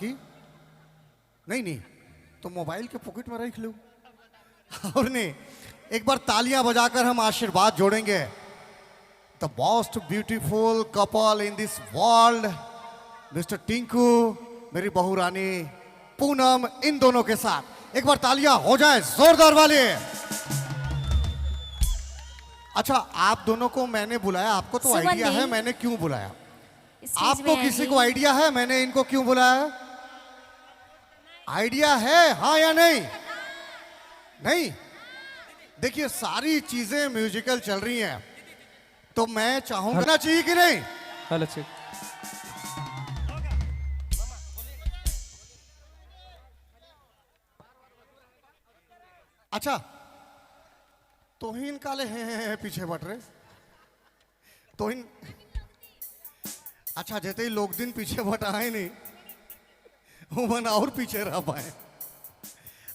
आपकी? नहीं नहीं, तो मोबाइल के पॉकेट में रख लो। और नहीं, एक बार तालियां बजाकर हम आशीर्वाद जोड़ेंगे। The most beautiful couple in this world, mister Tinku, मेरी बहू रानी पूनम, इन दोनों के साथ एक बार तालियां हो जाए जोरदार वाले। अच्छा, आप दोनों को मैंने बुलाया, आपको तो आइडिया है मैंने क्यों बुलाया? आपको किसी को आइडिया है मैंने इनको क्यों बुलाया? आइडिया है हाँ या नहीं? नहीं? देखिए, सारी चीजें म्यूजिकल चल रही हैं, तो मैं चाहूंगा ना, चाहिए कि नहीं? हेलो। अच्छा, तो ही काले हैं पीछे बट रहे तो ही। अच्छा, जैसे ही लोग दिन पीछे बट आए नहीं, वो मन और पीछे रह पाए।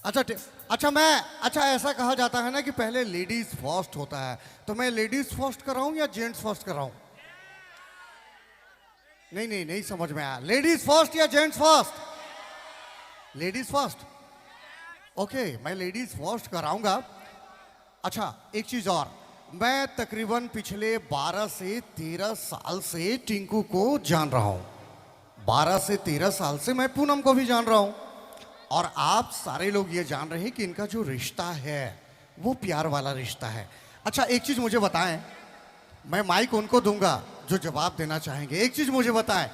अच्छा, ऐसा कहा जाता है ना कि पहले लेडीज फर्स्ट होता है, तो मैं लेडीज फर्स्ट कराऊं या जेंट्स फर्स्ट कराऊं? नहीं नहीं नहीं, समझ में आया। लेडीज फर्स्ट या gents first? Ladies first. Okay, मैं लेडीज फर्स्ट कराऊंगा। अच्छा, एक चीज और, मैं तकरीबन पिछले 12 से 13 साल से टिंकू को जान रहा हूं। 12 से 13 साल से मैं पूनम को भी जान रहा हूं, और आप सारे लोग ये जान रहे हैं कि इनका जो रिश्ता है वो प्यार वाला रिश्ता है। अच्छा, एक चीज मुझे बताएं, मैं माइक उनको दूंगा जो जवाब देना चाहेंगे। एक चीज मुझे बताएं,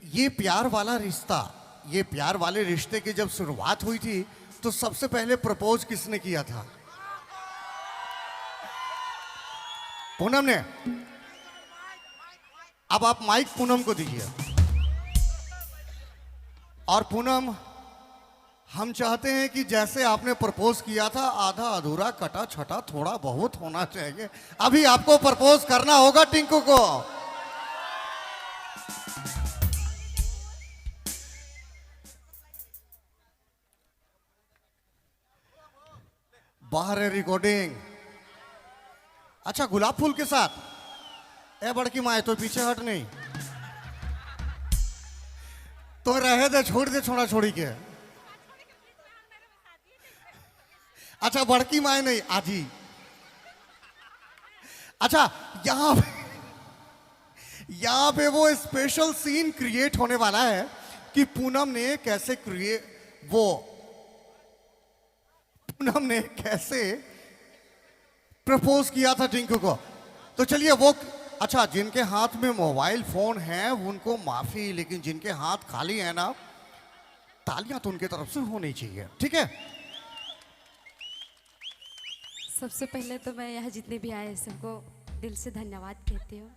ये प्यार वाला रिश्ता, ये प्यार वाले रिश्ते की जब शुरुआत हुई थी तो सबसे पहले प्रपोज किसने किया था? पूनम ने। अब आप माइक पूनम को दीजिए। और पूनम, हम चाहते हैं कि जैसे आपने प्रपोज किया था, आधा अधूरा कटा छटा थोड़ा बहुत होना चाहिए। अभी आपको प्रपोज करना होगा टिंकू को। बाहर है रिकॉर्डिंग। अच्छा, गुलाब फूल के साथ? ए बड़की माए, तो पीछे हट नहीं, तो रहे दे, छोड़ दे छोड़ा छोड़ी के। अच्छा, बड़की माए नहीं, आजी। अच्छा, यहां पे वो स्पेशल सीन क्रिएट होने वाला है कि पूनम ने कैसे प्रपोज किया था टिंकू को। तो चलिए वो, अच्छा, जिनके हाथ में मोबाइल फोन है उनको माफी, लेकिन जिनके हाथ खाली है ना, तालियां तो उनके तरफ से होनी चाहिए, ठीक है? सबसे पहले तो मैं यहाँ जितने भी आए सबको दिल से धन्यवाद कहती हूँ।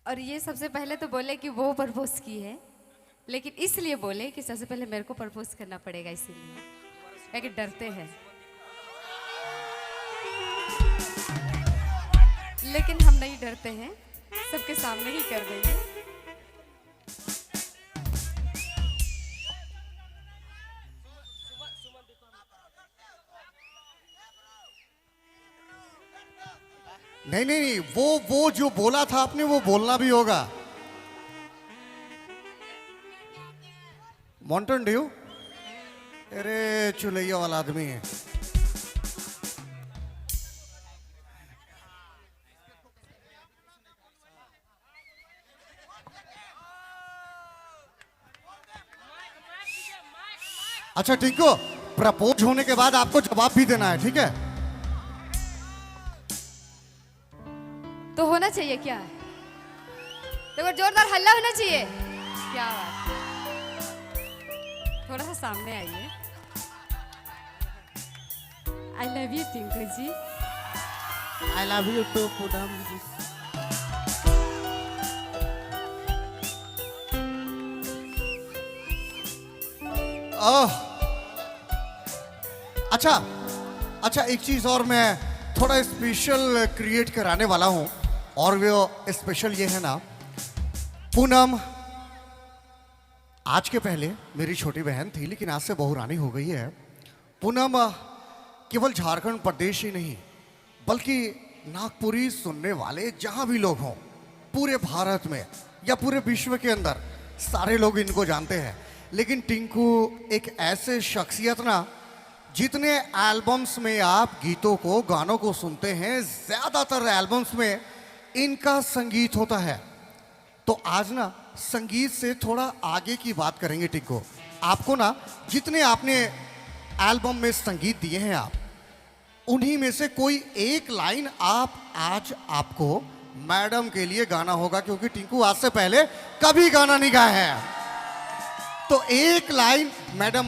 और ये सबसे पहले तो बोले कि वो प्रपोज की है, लेकिन इसलिए बोले कि सबसे पहले मेरे को प्रपोज करना पड़ेगा, इसीलिए कि डरते हैं। लेकिन हम नहीं डरते हैं, सबके सामने ही कर देंगे। नहीं नहीं नहीं, वो जो बोला था आपने वो बोलना भी होगा। माउंटेन ड्यू, अरे चुलैया वाला आदमी है। अच्छा टिंकू, प्रपोज होने के बाद आपको जवाब भी देना है, ठीक है? तो होना चाहिए क्या? देखो, जोरदार हल्ला होना चाहिए। क्या बात, थोड़ा सा सामने आइए। I love you Tinku ji. I love you too Poonam ji. अच्छा, एक चीज और मैं थोड़ा स्पेशल क्रिएट कराने वाला हूं, और वो स्पेशल ये है ना, पूनम आज के पहले मेरी छोटी बहन थी, लेकिन आज से बहुरानी हो गई है। पूनम केवल झारखंड प्रदेश ही नहीं, बल्कि नागपुरी सुनने वाले जहां भी लोग हों, पूरे भारत में या पूरे विश्व के अंदर, सारे लोग इनको जानते हैं, लेकिन टिंकू एक ऐसे शख्सियत ना, जितने एल्बम्स में आप गीतों को गानों को सुनते हैं, ज़्यादातर एल्बम्स में इनका संगीत होता है। तो आज ना संगीत से थोड़ा आगे की बात करेंगे टिंकू। आपको ना जितने आपने एल्बम में संगीत दिए हैं आप, उन्हीं में से कोई एक लाइन आप आज आपको मैडम के लिए गाना होगा, क्योंकि टिंकू आज से पहले कभी गाना नहीं गाया है। तो एक लाइन मैडम,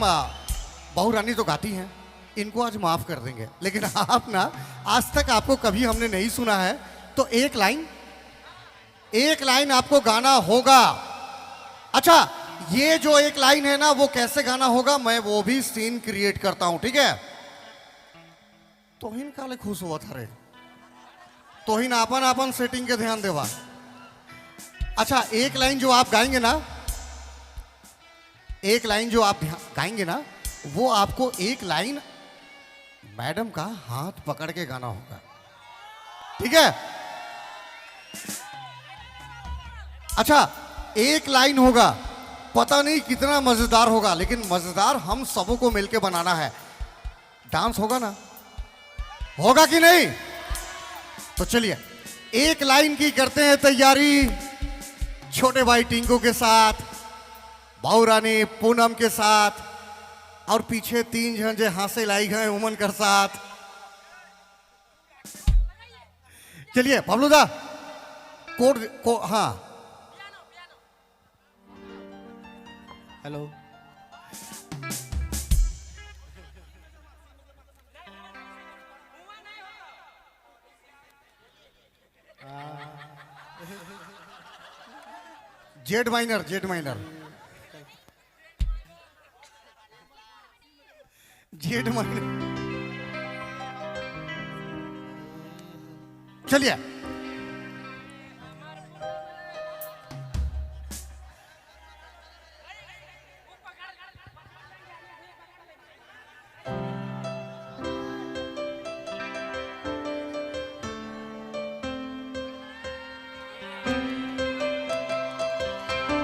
बहू रानी तो गाती हैं, इनको आज माफ कर देंगे, लेकिन आप ना आज तक आपको कभी हमने नहीं सुना है, तो एक लाइन आपको गाना होगा। अच्छा, ये जो एक लाइन है ना, वो कैसे गाना होगा, मैं वो भी सीन क्रिएट करता हूं, ठीक है? तोहिन काले खुश हुआ था रे, तोहिन आपन आपन सेटिंग के ध्यान देवा। अच्छा, एक लाइन जो आप गाएंगे ना, वो आपको एक लाइन मैडम का हाथ पकड़ के गाना होगा, ठीक है? अच्छा, एक लाइन होगा, पता नहीं कितना मजेदार होगा, लेकिन मजेदार हम सबों को मिलके बनाना है। डांस होगा ना, होगा कि नहीं? तो चलिए एक लाइन की करते हैं तैयारी, छोटे भाई टिंकू के साथ, बहू रानी पूनम के साथ, और पीछे 3 जन जो हासे लाई गए उमन कर साथ। चलिए बबलूदा कोड को, हाँ हेलो। जेड माइनर चलिए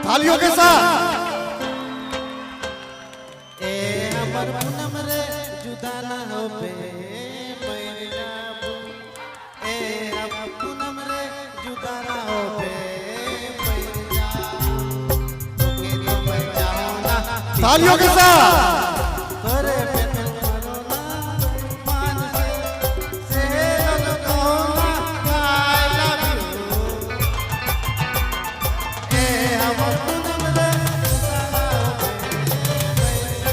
तालियों के साथ। ए हमर पूनम रे जुदा ना हो पे मैया बू। ए हमर पूनम रे जुदा ना हो पे मैया, तोके तो बचाओ ना। तालियों के साथ। तोरे पे मरो ना मान से लगो ना आई लव यू। ए हमर पूनम रे जुदा ना हो पे मैया,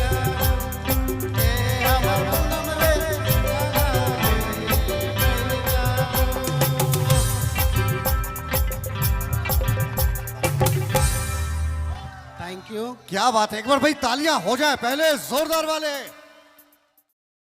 ए हमर पूनम रे जुदा ना हो पे मैया। Thank you. क्या बात है, एक बार भाई तालियां हो जाए पहले जोरदार वाले।